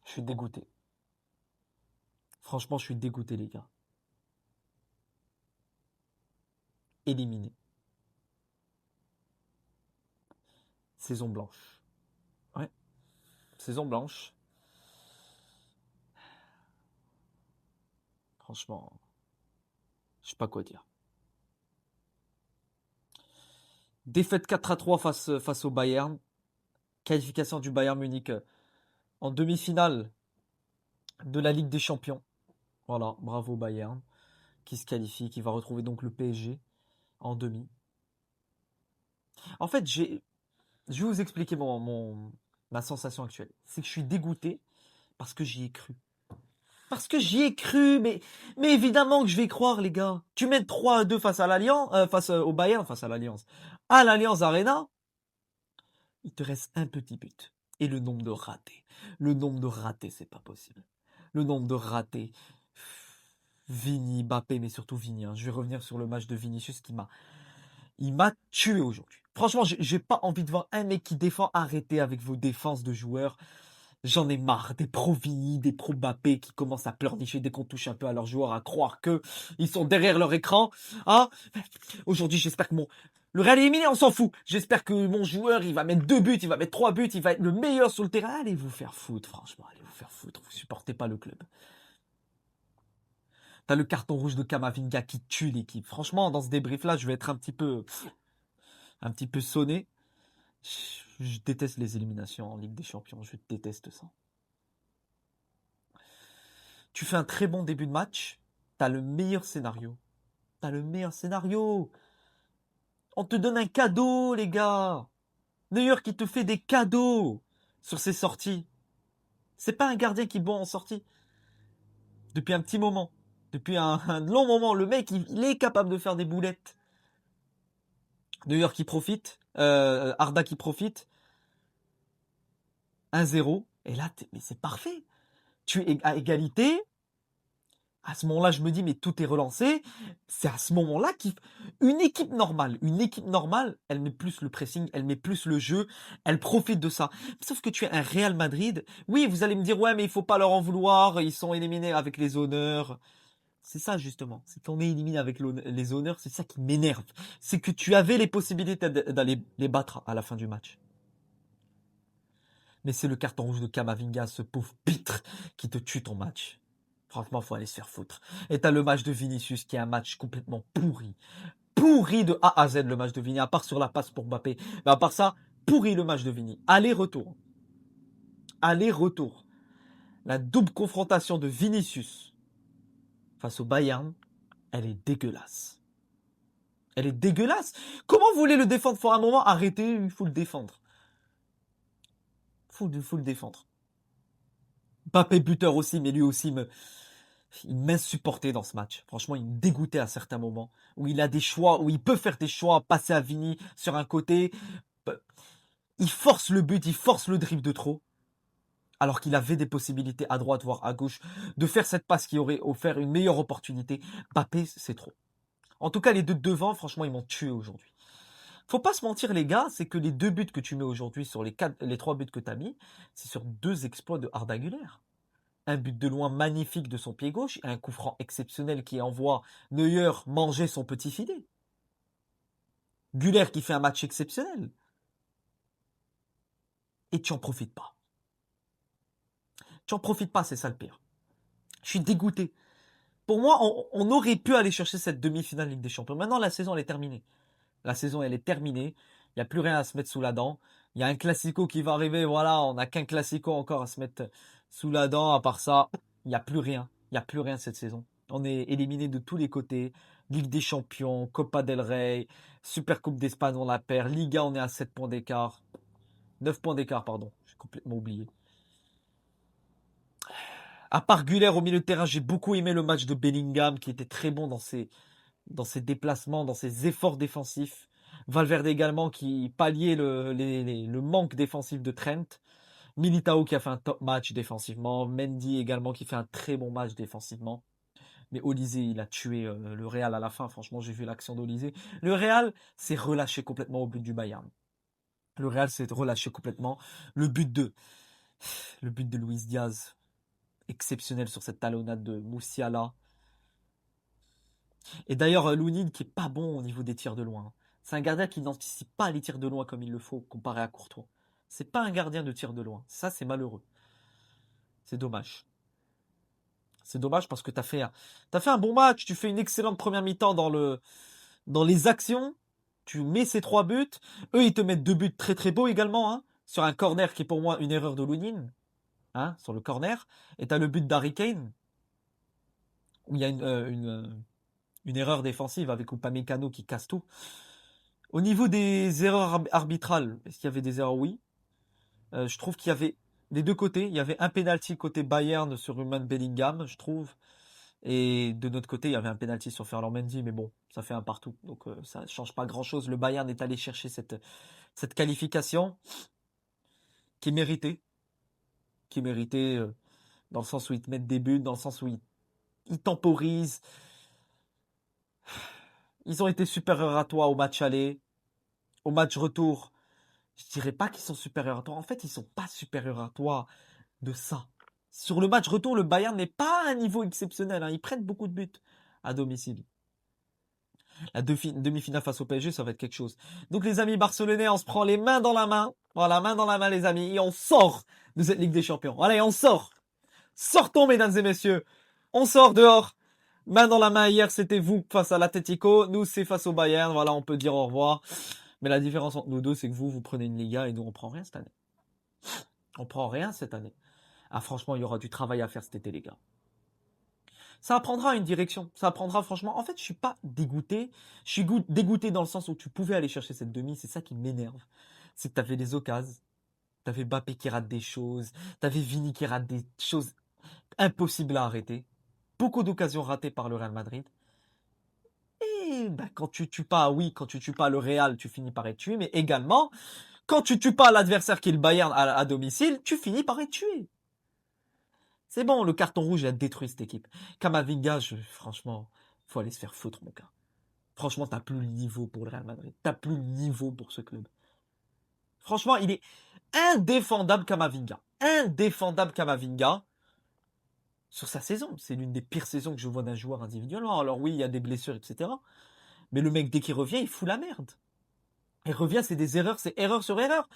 Je suis dégoûté. Franchement, je suis dégoûté, les gars. Éliminé. Saison blanche. Ouais, saison blanche. Franchement, je sais pas quoi dire. Défaite 4-3 face au Bayern. Qualification du Bayern Munich en demi-finale de la Ligue des Champions. Voilà, bravo Bayern, qui se qualifie, qui va retrouver donc le PSG en demi. En fait, je vais vous expliquer ma sensation actuelle. C'est que je suis dégoûté parce que j'y ai cru. Parce que j'y ai cru, mais évidemment que je vais y croire, les gars. Tu mènes 3-2 face à l'Alliance, face au Bayern, face à l'Alliance. À l'Alliance Arena, il te reste un petit but. Et le nombre de ratés. Le nombre de ratés, c'est pas possible. Le nombre de ratés. Vini, Mbappé, mais surtout Vini, hein. Je vais revenir sur le match de Vinicius il m'a tué aujourd'hui. Franchement, j'ai pas envie de voir un mec qui défend. Arrêtez avec vos défenses de joueurs. J'en ai marre des pro Vini, des pro Mbappé qui commencent à pleurnicher dès qu'on touche un peu à leurs joueurs, à croire que ils sont derrière leur écran. Ah, aujourd'hui, j'espère que le Real est éliminé, on s'en fout. J'espère que mon joueur, il va mettre 2 buts, il va mettre 3 buts, il va être le meilleur sur le terrain. Allez vous faire foutre, franchement, allez vous faire foutre. Vous supportez pas le club. T'as le carton rouge de Kamavinga qui tue l'équipe. Franchement, dans ce débrief-là, je vais être un petit peu sonné. Je déteste les éliminations en Ligue des Champions. Je déteste ça. Tu fais un très bon début de match. T'as le meilleur scénario. T'as le meilleur scénario. On te donne un cadeau, les gars. Neuer qui te fait des cadeaux sur ses sorties. C'est pas un gardien qui est bon en sortie. Depuis un petit moment. Depuis un long moment. Le mec, il est capable de faire des boulettes. Neuer qui profite. Arda qui profite. 1-0. Et là, mais c'est parfait. Tu es à égalité. À ce moment-là, je me dis, mais tout est relancé. C'est à ce moment-là une équipe normale, elle met plus le pressing, elle met plus le jeu, elle profite de ça. Sauf que tu es un Real Madrid. Oui, vous allez me dire, ouais, mais il faut pas leur en vouloir. Ils sont éliminés avec les honneurs. C'est ça, justement. C'est qu'on est éliminé avec les honneurs. C'est ça qui m'énerve. C'est que tu avais les possibilités d'aller les battre à la fin du match. Mais c'est le carton rouge de Kamavinga, ce pauvre pitre, qui te tue ton match. Franchement, faut aller se faire foutre. Et t'as le match de Vinicius qui est un match complètement pourri. Pourri de A à Z le match de Vini, à part sur la passe pour Mbappé. Mais à part ça, pourri le match de Vini. Aller-retour. Aller-retour. La double confrontation de Vinicius face au Bayern, elle est dégueulasse. Elle est dégueulasse. Comment vous voulez le défendre? Faut un moment arrêter, il faut le défendre. Faut le défendre. Mbappé buteur aussi, mais lui aussi il m'insupportait dans ce match. Franchement, il me dégoûtait à certains moments. Où il a des choix, où il peut faire des choix, passer à Vini sur un côté. Il force le but, il force le dribble de trop. Alors qu'il avait des possibilités à droite, voire à gauche, de faire cette passe qui aurait offert une meilleure opportunité. Mbappé, c'est trop. En tout cas, les deux de devant, franchement, ils m'ont tué aujourd'hui. Faut pas se mentir, les gars, c'est que les 2 buts que tu mets aujourd'hui sur les 3 buts que tu as mis, c'est sur 2 exploits de Arda Güler. Un but de loin magnifique de son pied gauche et un coup franc exceptionnel qui envoie Neuer manger son petit filet. Güler qui fait un match exceptionnel. Et tu en profites pas. Tu en profites pas, c'est ça le pire. Je suis dégoûté. Pour moi, on aurait pu aller chercher cette demi-finale Ligue des Champions. Maintenant, la saison, elle est terminée. La saison, elle est terminée. Il n'y a plus rien à se mettre sous la dent. Il y a un classico qui va arriver. Voilà, on n'a qu'un classico encore à se mettre sous la dent. À part ça, il n'y a plus rien. Il n'y a plus rien cette saison. On est éliminé de tous les côtés. Ligue des Champions, Copa del Rey, Super Coupe d'Espagne, on la perd. Liga, on est à 7 points d'écart. 9 points d'écart, pardon. J'ai complètement oublié. À part Güler au milieu de terrain, j'ai beaucoup aimé le match de Bellingham qui était très bon dans ses déplacements, dans ses efforts défensifs. Valverde également qui palliait le manque défensif de Trent. Militao qui a fait un top match défensivement. Mendy également qui fait un très bon match défensivement. Mais Olysée, il a tué le Real à la fin. Franchement, j'ai vu l'action d'Olysée. Le Real s'est relâché complètement au but du Bayern. Le Real s'est relâché complètement. Le but de Luis Diaz. exceptionnel sur cette talonnade de Moussiala. Et d'ailleurs, Lounine qui est pas bon au niveau des tirs de loin. C'est un gardien qui n'anticipe pas les tirs de loin comme il le faut comparé à Courtois. C'est pas un gardien de tir de loin. Ça, c'est malheureux. C'est dommage. C'est dommage parce que t'as fait un bon match. Tu fais une excellente première mi-temps dans les actions. Tu mets ces 3 buts. Eux, ils te mettent 2 buts très très beaux également. Hein, sur un corner qui est pour moi une erreur de Lounine. Hein, sur le corner. Et t'as le but d'Harry Kane. Où il y a une erreur défensive avec Upamecano qui casse tout. Au niveau des erreurs arbitrales, est-ce qu'il y avait des erreurs? Oui. Je trouve qu'il y avait des deux côtés. Il y avait un penalty côté Bayern sur Human Bellingham, je trouve. Et de notre côté, il y avait un penalty sur Ferland Mendy, mais bon, ça fait un partout. Donc ça ne change pas grand-chose. Le Bayern est allé chercher cette qualification qui est méritée. Qui est méritée dans le sens où ils te mettent des buts, dans le sens où ils temporisent. Ils ont été supérieurs à toi au match aller. Au match retour, je dirais pas qu'ils sont supérieurs à toi. En fait, ils sont pas supérieurs à toi de ça. Sur le match retour, le Bayern n'est pas à un niveau exceptionnel. Hein. Ils prennent beaucoup de buts à domicile. La demi-finale face au PSG, ça va être quelque chose. Donc les amis barcelonais, on se prend les mains dans la main. Voilà, main dans la main les amis. Et on sort de cette Ligue des Champions. Allez, on sort. Sortons mesdames et messieurs. On sort dehors. Main dans la main, hier c'était vous face à l'Atlético. Nous c'est face au Bayern. Voilà, on peut dire au revoir. Mais la différence entre nous deux, c'est que vous prenez une Liga et nous on prend rien cette année. On prend rien cette année. Ah franchement, il y aura du travail à faire cet été les gars. Ça apprendra une direction. Ça apprendra franchement. En fait, je suis pas dégoûté. Je suis dégoûté dans le sens où tu pouvais aller chercher cette demi. C'est ça qui m'énerve. C'est que t'avais des occasions. T'avais Mbappé qui rate des choses. T'avais Vini qui rate des choses impossibles à arrêter. Beaucoup d'occasions ratées par le Real Madrid. Et bah, quand tu tues pas, oui, quand tu tues pas le Real, tu finis par être tué. Mais également, quand tu tues pas l'adversaire qui est le Bayern à domicile, tu finis par être tué. C'est bon, le carton rouge a détruit cette équipe. Kamavinga, franchement, faut aller se faire foutre, mon gars. Franchement, t'as plus le niveau pour le Real Madrid. T'as plus le niveau pour ce club. Franchement, il est indéfendable Kamavinga. Indéfendable Kamavinga sur sa saison. C'est l'une des pires saisons que je vois d'un joueur individuellement. Alors oui, il y a des blessures, etc. Mais le mec, dès qu'il revient, il fout la merde. Il revient, c'est des erreurs, c'est erreur sur erreur.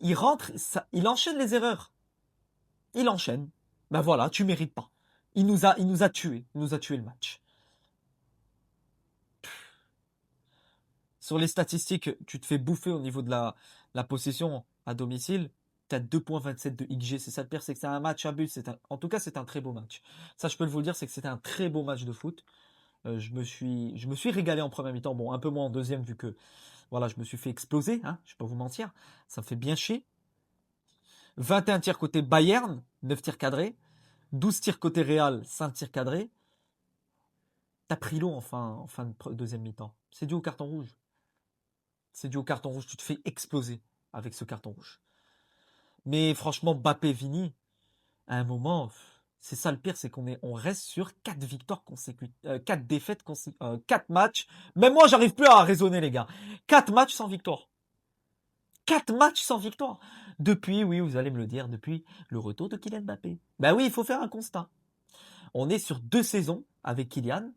Il rentre, il enchaîne les erreurs. Il enchaîne. Ben voilà, tu mérites pas. Il nous a tués. Il nous a tué le match. Sur les statistiques, tu te fais bouffer au niveau de la possession à domicile. Tu as 2,27 de XG. C'est ça le pire, c'est que c'est un match à but. En tout cas, c'est un très beau match. Ça, je peux vous le dire, c'est que c'était un très beau match de foot. Je me suis régalé en première mi-temps. Bon, un peu moins en deuxième, vu que voilà, je me suis fait exploser. Hein, je vais pas vous mentir. Ça me fait bien chier. 21 tirs côté Bayern, 9 tirs cadrés. 12 tirs côté Real, 5 tirs cadrés. T'as pris l'eau en fin de deuxième mi-temps. C'est dû au carton rouge. C'est dû au carton rouge. Tu te fais exploser avec ce carton rouge. Mais franchement, Mbappé Vini, à un moment, c'est ça le pire, c'est on reste sur 4 victoires consécutives, 4 défaites, 4 matchs. Même moi, j'arrive plus à raisonner, les gars. 4 matchs sans victoire. 4 matchs sans victoire. Depuis, oui, vous allez me le dire, depuis le retour de Kylian Mbappé. Ben oui, il faut faire un constat. On est sur 2 saisons avec Kylian.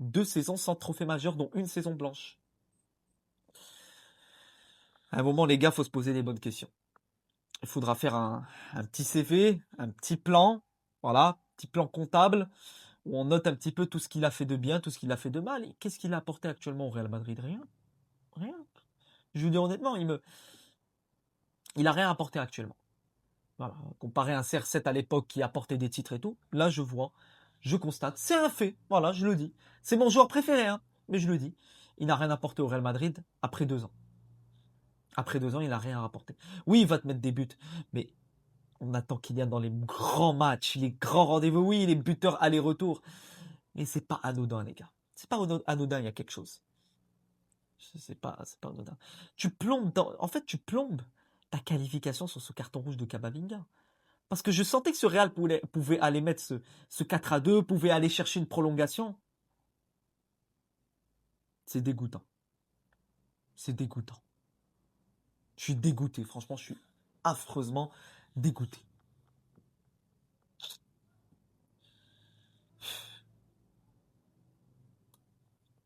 2 saisons sans trophée majeur, dont une saison blanche. À un moment, les gars, faut se poser les bonnes questions. Il faudra faire un petit CV, un petit plan, voilà, petit plan comptable, où on note un petit peu tout ce qu'il a fait de bien, tout ce qu'il a fait de mal. Et qu'est-ce qu'il a apporté actuellement au Real Madrid? Rien. Rien. Je vous dis honnêtement, il a rien apporté actuellement. Voilà. Comparé à un CR7 à l'époque qui apportait des titres et tout, là je vois, je constate, c'est un fait, voilà, je le dis. C'est mon joueur préféré, hein, mais je le dis. Il n'a rien apporté au Real Madrid après 2 ans. Après 2 ans, il n'a rien apporté. Oui, il va te mettre des buts, mais on attend Kylian dans les grands matchs, les grands rendez-vous. Oui, les buteurs aller-retour. Mais c'est pas anodin, les gars. C'est pas anodin, il y a quelque chose. C'est pas anodin. En fait, tu plombes ta qualification sur ce carton rouge de Camavinga. Parce que je sentais que ce Real pouvait aller mettre ce 4-2, pouvait aller chercher une prolongation. C'est dégoûtant. C'est dégoûtant. Je suis dégoûté, franchement, je suis affreusement dégoûté.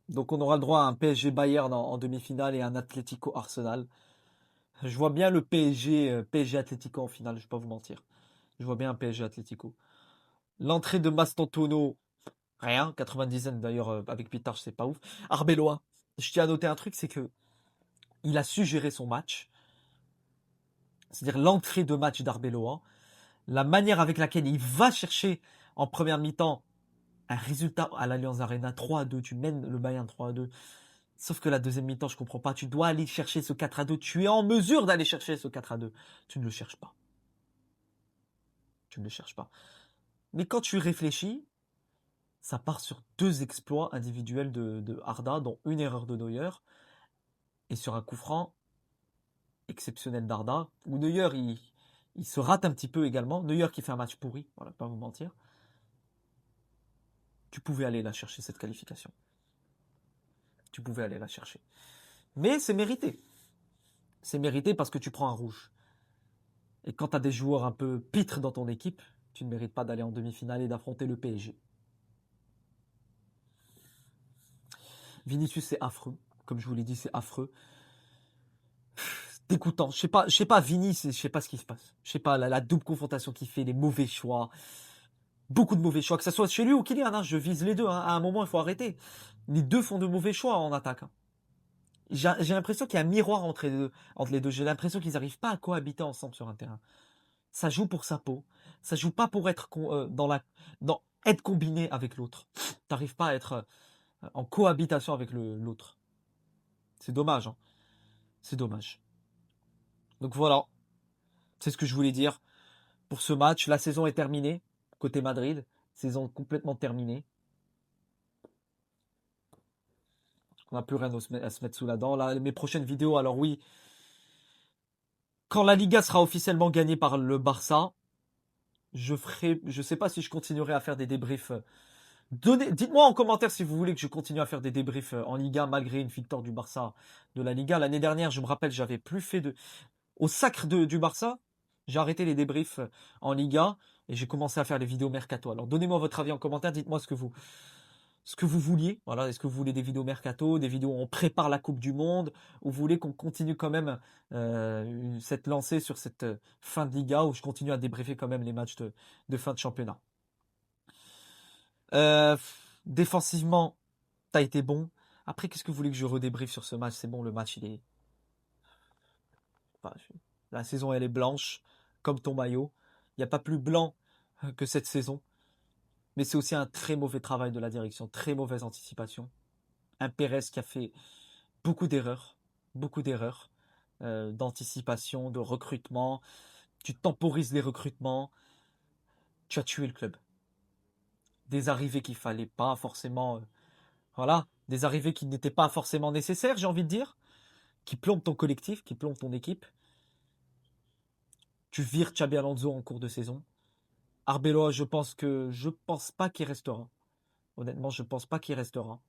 Donc on aura le droit à un PSG Bayern en demi-finale et un Atlético Arsenal. Je vois bien le PSG Atlético en finale, je vais pas vous mentir. Je vois bien un PSG Atlético. L'entrée de Mastantuono, rien. 90e d'ailleurs avec Pitar, c'est pas ouf. Arbeloa, je tiens à noter un truc, c'est que il a su gérer son match. C'est-à-dire l'entrée de match d'Arbeloa, la manière avec laquelle il va chercher en première mi-temps un résultat à l'Allianz Arena 3-2, tu mènes le Bayern 3-2. Sauf que la deuxième mi-temps, je comprends pas. Tu dois aller chercher ce 4-2. Tu es en mesure d'aller chercher ce 4-2. Tu ne le cherches pas. Tu ne le cherches pas. Mais quand tu réfléchis, ça part sur deux exploits individuels de Arda, dont une erreur de Neuer, et sur un coup franc exceptionnel d'Arda, où Neuer, il se rate un petit peu également. Neuer qui fait un match pourri, voilà, pas vous mentir. Tu pouvais aller la chercher, cette qualification. Tu pouvais aller la chercher. Mais c'est mérité. C'est mérité parce que tu prends un rouge. Et quand tu as des joueurs un peu pitres dans ton équipe, tu ne mérites pas d'aller en demi-finale et d'affronter le PSG. Vinicius, c'est affreux. Comme je vous l'ai dit, c'est affreux. Dégoûtant. Je sais pas, Vini, je sais pas ce qui se passe. Je sais pas, la double confrontation qu'il fait, les mauvais choix. Beaucoup de mauvais choix, que ce soit chez lui ou Kylian, hein, je vise les deux. Hein. À un moment, il faut arrêter. Les deux font de mauvais choix en attaque. Hein. J'ai l'impression qu'il y a un miroir entre les deux. J'ai l'impression qu'ils n'arrivent pas à cohabiter ensemble sur un terrain. Ça joue pour sa peau. Ça joue pas pour être être combiné avec l'autre. T'arrives pas à être en cohabitation avec l'autre. C'est dommage. Hein. C'est dommage. Donc voilà, c'est ce que je voulais dire pour ce match. La saison est terminée côté Madrid. Saison complètement terminée. On n'a plus rien à se mettre sous la dent. Là, mes prochaines vidéos, alors oui, quand la Liga sera officiellement gagnée par le Barça, je sais pas si je continuerai à faire des débriefs. Dites-moi en commentaire si vous voulez que je continue à faire des débriefs en Liga malgré une victoire du Barça de la Liga. L'année dernière, je me rappelle, j'avais plus fait au sacre du Barça. J'ai arrêté les débriefs en Liga et j'ai commencé à faire les vidéos mercato. Alors donnez-moi votre avis en commentaire, dites-moi ce que vous vouliez. Voilà, est-ce que vous voulez des vidéos mercato, des vidéos où on prépare la Coupe du Monde, ou vous voulez qu'on continue quand même cette lancée sur cette fin de Liga où je continue à débriefer quand même les matchs de fin de championnat. Euh, Défensivement, t'as été bon. Après, qu'est-ce que vous voulez que je redébriefe sur ce match? C'est bon, le match, il est. Enfin, la saison, elle est blanche, comme ton maillot. Il n'y a pas plus blanc que cette saison. Mais c'est aussi un très mauvais travail de la direction, très mauvaise anticipation. Un Pérez qui a fait beaucoup d'erreurs d'anticipation, de recrutement. Tu temporises les recrutements. Tu as tué le club. Des arrivées qu'il fallait pas forcément. Voilà, des arrivées qui n'étaient pas forcément nécessaires, j'ai envie de dire. Qui plombent ton collectif, qui plombent ton équipe. Tu vires Xabi Alonso en cours de saison. Arbeloa, je pense pas qu'il restera. Honnêtement, je pense pas qu'il restera.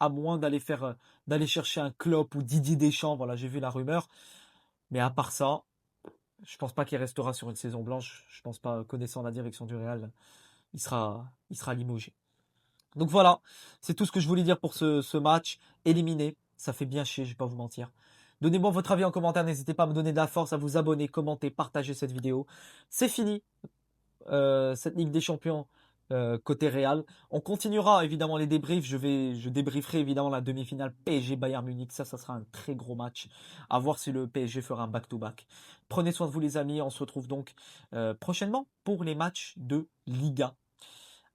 À moins d'aller chercher un Klopp ou Didier Deschamps. Voilà, j'ai vu la rumeur. Mais à part ça, je pense pas qu'il restera sur une saison blanche. Je pense pas, connaissant la direction du Real, il sera limogé. Donc voilà, c'est tout ce que je voulais dire pour ce match. Éliminé, ça fait bien chier, je vais pas vous mentir. Donnez-moi votre avis en commentaire, n'hésitez pas à me donner de la force, à vous abonner, commenter, partager cette vidéo. C'est fini, cette Ligue des Champions côté Real. On continuera évidemment les débriefs. Je débrieferai évidemment la demi-finale PSG Bayern Munich. Ça sera un très gros match. À voir si le PSG fera un back-to-back. Prenez soin de vous les amis. On se retrouve donc prochainement pour les matchs de Liga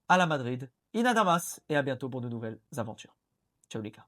à la Madrid. Inadamas et à bientôt pour de nouvelles aventures. Ciao les gars.